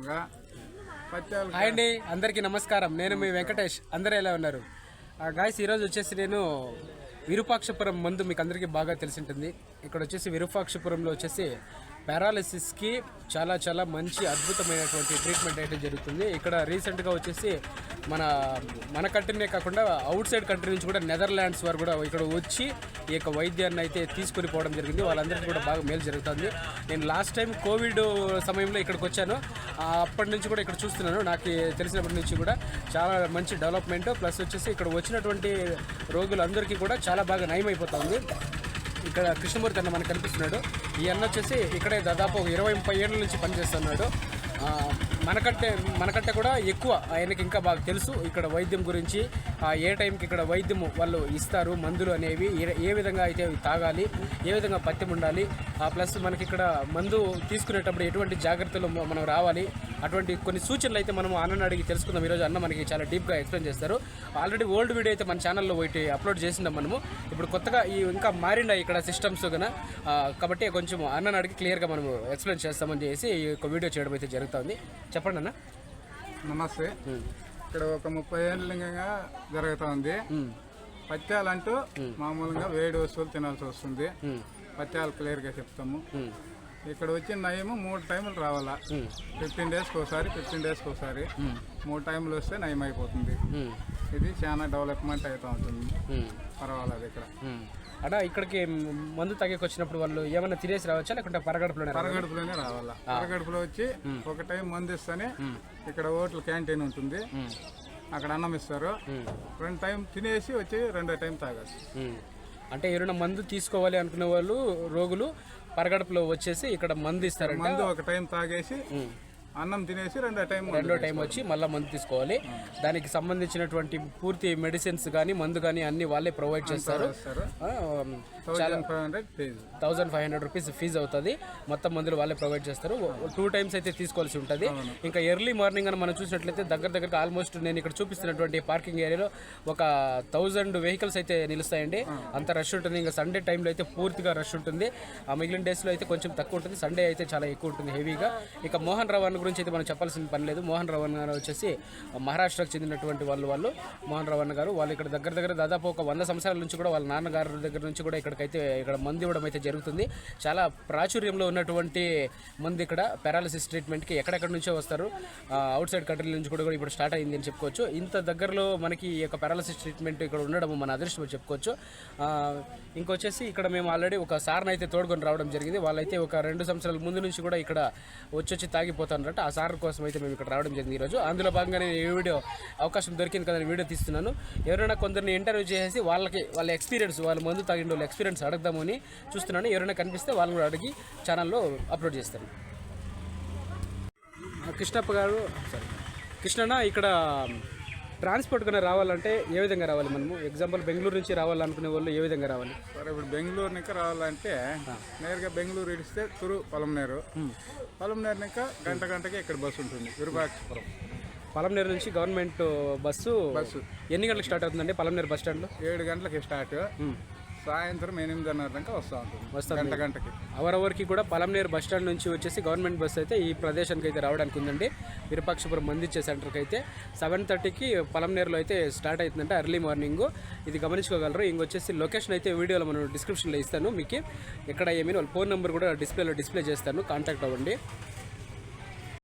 Hi అండి, అందరికీ నమస్కారం. నేను మీ వెంకటేష్. అందరూ ఎలా ఉన్నారు గాయ్స్? ఈరోజు వచ్చేసి నేను విరూపాక్షపురం మందు మీకు అందరికీ బాగా తెలిసి ఉంటుంది. ఇక్కడ వచ్చేసి విరూపాక్షపురంలో వచ్చేసి పారాలిసిస్కి చాలా చాలా మంచి అద్భుతమైనటువంటి ట్రీట్మెంట్ అయితే జరుగుతుంది. ఇక్కడ రీసెంట్గా వచ్చేసి మన కంట్రీనే కాకుండా అవుట్ సైడ్ కంట్రీ నుంచి కూడా నెదర్లాండ్స్ వారు కూడా ఇక్కడ వచ్చి ఈ యొక్క వైద్యాన్ని అయితే తీసుకొని పోవడం జరిగింది. వాళ్ళందరికీ కూడా బాగా మేలు జరుగుతుంది. నేను లాస్ట్ టైం కోవిడ్ సమయంలో ఇక్కడికి వచ్చాను. అప్పటి నుంచి కూడా ఇక్కడ చూస్తున్నాను. నాకు తెలిసినప్పటి నుంచి కూడా చాలా మంచి డెవలప్మెంట్, ప్లస్ వచ్చేసి ఇక్కడ వచ్చినటువంటి రోగులందరికీ కూడా చాలా బాగా నయం అయిపోతుంది. ఇక్కడ కృష్ణమూర్తి అన్న మనకు కనిపిస్తున్నాడు. ఈ అన్న వచ్చేసి ఇక్కడే దాదాపు 20-30 ఏళ్ళ నుంచి పనిచేస్తున్నాడు. మనకంటే కూడా ఎక్కువ ఆయనకి ఇంకా బాగా తెలుసు ఇక్కడ వైద్యం గురించి. ఏ టైంకి ఇక్కడ వైద్యం వాళ్ళు ఇస్తారు, మందులు అనేవి ఏ విధంగా అయితే తాగాలి, ఏ విధంగా పత్యం ఉండాలి, ప్లస్ మనకి ఇక్కడ మందు తీసుకునేటప్పుడు ఎటువంటి జాగ్రత్తలు మనం రావాలి, అటువంటి కొన్ని సూచనలు అయితే మనం అన్నని అడిగి తెలుసుకుందాం. ఈరోజు అన్న మనకి చాలా డీప్గా ఎక్స్ప్లెయిన్ చేస్తారు. ఆల్రెడీ ఓల్డ్ వీడియో అయితే మన ఛానల్లో ఒకటి అప్లోడ్ చేసిందాం మనము. ఇప్పుడు కొత్తగా ఇంకా మారిండా ఇక్కడ సిస్టమ్స్ కన్నా, కాబట్టి కొంచెం అన్నని అడిగి క్లియర్గా మనము ఎక్స్ప్లెయిన్ చేస్తామని చేసి ఈ యొక్క వీడియో చేయడం అయితే జరుగుతుంది. చెప్పండి అన్న. నమస్తే. ఇక్కడ ఒక 30 ఏళ్ళగా జరుగుతూ ఉంది. పత్యాలంటూ మామూలుగా వేడి వస్తువులు తినాల్సి వస్తుంది. పత్యాలు క్లియర్గా చెప్తాము. ఇక్కడ వచ్చిన నయము 3 టైములు రావాలా. 15 డేస్కి ఒకసారి 3 టైములు వస్తే నయం అయిపోతుంది. ఇది చాలా డెవలప్మెంట్ అవుతూ ఉంటుంది. పర్వాలేదు. ఇక్కడ ఇక్కడికి మందు తగ్గకి వచ్చినప్పుడు వాళ్ళు ఏమైనా తినేసి రావచ్చా, లేకుంటే పరగడుపులోనే రావాలా. పరగడుపులో వచ్చి ఒక టైం మందు ఇస్తేనే ఇక్కడ హోటల్ క్యాంటీన్ ఉంటుంది, అక్కడ అన్నం ఇస్తారు. 2 టైం తినేసి వచ్చి 2వ టైం తాగచ్చు. అంటే ఎవరైనా మందు తీసుకోవాలి అనుకునే వాళ్ళు రోగులు పరగడుపులో వచ్చేసి ఇక్కడ మందు ఇస్తారు. మందు ఒక టైం తాగేసి అన్నం తినేసి 2వ టైం వచ్చి మళ్ళీ మందు తీసుకోవాలి. దానికి సంబంధించినటువంటి పూర్తి మెడిసిన్స్ కానీ మందు కానీ అన్ని వాళ్ళే ప్రొవైడ్ చేస్తారు. 1500 రూపీస్ ఫీజు అవుతుంది. మొత్తం మందులు వాళ్ళే ప్రొవైడ్ చేస్తారు. 2 టైమ్స్ అయితే తీసుకోవాల్సి ఉంటుంది. ఇంకా ఎర్లీ మార్నింగ్ అని మనం చూసినట్లయితే దగ్గర ఆల్మోస్ట్ నేను ఇక్కడ చూపిస్తున్నటువంటి పార్కింగ్ ఏరియాలో ఒక 1000 వెహికల్స్ అయితే నిలుస్తాయండి. అంత రష్ ఉంటుంది. ఇంకా సండే టైంలో అయితే పూర్తిగా రష్ ఉంటుంది. మిగిలిన డేస్లో అయితే కొంచెం తక్కువ ఉంటుంది. సండే అయితే చాలా ఎక్కువ ఉంటుంది హెవీగా. ఇక మోహన్ రావు అన్న గురించి అయితే మనం చెప్పాల్సిన పని లేదు. మోహన్ రావు అన్న గారు వచ్చేసి మహారాష్ట్రకు చెందినటువంటి వాళ్ళు మోహన్ రావు అన్న గారు వాళ్ళు ఇక్కడ దగ్గర దాదాపు ఒక 100 సంవత్సరాల నుంచి కూడా వాళ్ళ నాన్నగారి దగ్గర నుంచి కూడా ఇక్కడ మందు ఇవ్వడం అయితే జరుగుతుంది. చాలా ప్రాచుర్యంలో ఉన్నటువంటి మందు ఇక్కడ పారాలిసిస్ ట్రీట్మెంట్కి ఎక్కడెక్కడ నుంచో వస్తారు. అవుట్ సైడ్ కంట్రీ నుంచి కూడా ఇప్పుడు స్టార్ట్ అయింది అని చెప్పుకోవచ్చు. ఇంత దగ్గరలో మనకి ఈ యొక్క పారాలిసిస్ ట్రీట్మెంట్ ఇక్కడ ఉండడం మన అదృష్టం చెప్పుకోవచ్చు. ఇంకొచ్చేసి ఇక్కడ మేము ఆల్రెడీ ఒక సార్ని అయితే తోడుకొని రావడం జరిగింది. వాళ్ళైతే ఒక 2 సంవత్సరాల ముందు నుంచి కూడా ఇక్కడ వచ్చి తాగిపోతారన్నట్టు. ఆ సార్ కోసం అయితే మేము ఇక్కడ రావడం జరిగింది ఈరోజు. అందులో భాగంగానే ఈ వీడియో అవకాశం దొరికింది కదా, వీడియో తీస్తున్నాను. ఎవరైనా కొందరిని ఇంటర్వ్యూ చేసి వాళ్ళ ఎక్స్పీరియన్స్, వాళ్ళ మందు తాగిన వాళ్ళ ఎక్స్పీరియన్స్ అడగదామని చూస్తున్నాను. ఎవరైనా కనిపిస్తే వాళ్ళని కూడా అడిగి ఛానల్లో అప్లోడ్ చేస్తాను. కృష్ణన్న, ఇక్కడ ట్రాన్స్పోర్ట్ కన్నా రావాలంటే ఏ విధంగా రావాలి? మనము ఎగ్జాంపుల్ బెంగళూరు నుంచి రావాలనుకునే వాళ్ళు ఏ విధంగా రావాలి? సరే, ఇప్పుడు బెంగళూరు నుంచి రావాలంటే నేరుగా బెంగళూరు ఇడిస్తే పొలంనేరు ఇంకా గంటకి ఇక్కడ బస్సు ఉంటుంది. విరూపాక్షపురం పొలంనేరు నుంచి గవర్నమెంట్ బస్సు ఎన్ని గంటలకు స్టార్ట్ అవుతుందండి? పొలంనేరు బస్ స్టాండ్లో 7 గంటలకి స్టార్ట్, సాయంత్రం 8:30 దాకా వస్తుంది. గంటకి అవరవరికి కూడా పొలంనేరు బస్ స్టాండ్ నుంచి వచ్చేసి గవర్నమెంట్ బస్సు అయితే ఈ ప్రదేశానికి అయితే రావడానికి ఉందండి. విరూపాక్షపురం మందిచ్చే సెంటర్కి అయితే 7:30కి పొలంనేరులో అయితే స్టార్ట్ అవుతుందంటే ఎర్లీ మార్నింగ్. ఇది గమనించుకోగలరు. ఇంకొచ్చేసి లొకేషన్ అయితే వీడియోలో మనం డిస్క్రిప్షన్లో ఇస్తాను. మీకు ఎక్కడ ఏమైనా వాళ్ళ ఫోన్ నెంబర్ కూడా డిస్ప్లే చేస్తాను. కాంటాక్ట్ అవ్వండి.